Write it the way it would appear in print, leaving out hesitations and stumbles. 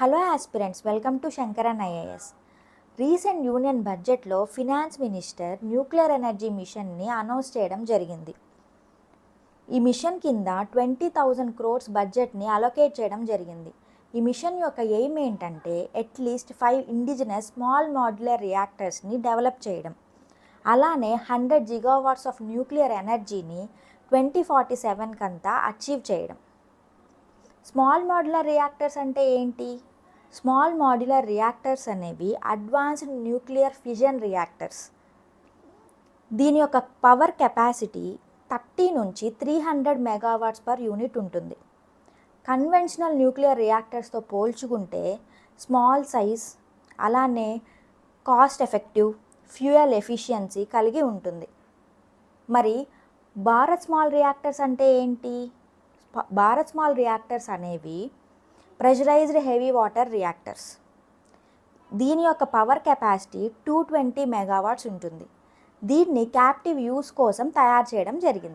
Hello aspirants, welcome to Shankaran IAS. Recent union బడ్జెట్లో finance minister nuclear energy మిషన్ని announce చేయడం జరిగింది. ఈ మిషన్ కింద 20,000 crores బడ్జెట్ని అలొకేట్ చేయడం జరిగింది. ఈ మిషన్ యొక్క ఎయిమ్ ఏంటంటే అట్లీస్ట్ 5 ఇండిజినస్ స్మాల్ మాడ్యులర్ రియాక్టర్స్ని డెవలప్ చేయడం, అలానే 100 gigawatts ఆఫ్ న్యూక్లియర్ ఎనర్జీని 2047 కంతా అచీవ్ చేయడం. స్మాల్ మాడ్యులర్ రియాక్టర్స్ అంటే ఏంటి? స్మాల్ మాడ్యులర్ రియాక్టర్స్ అనేవి అడ్వాన్స్డ్ న్యూక్లియర్ ఫిజన్ రియాక్టర్స్. దీని యొక్క పవర్ కెపాసిటీ 30 నుంచి 300 మెగావాట్స్ పర్ యూనిట్ ఉంటుంది. కన్వెన్షనల్ న్యూక్లియర్ రియాక్టర్స్తో పోల్చుకుంటే స్మాల్ సైజ్, అలానే కాస్ట్ ఎఫెక్టివ్, ఫ్యూయల్ ఎఫిషియన్సీ కలిగి ఉంటుంది. మరి భారత్ స్మాల్ రియాక్టర్స్ అంటే ఏంటి? భారత్ స్మాల్ రియాక్టర్స్ అనేవి ప్రెషరైజ్డ్ హెవీ వాటర్ రియాక్టర్స్. దీని యొక్క పవర్ కెపాసిటీ 220 మెగావాట్స్ ఉంటుంది. దీన్ని క్యాప్టివ్ యూస్ కోసం తయారు చేయడం జరిగింది.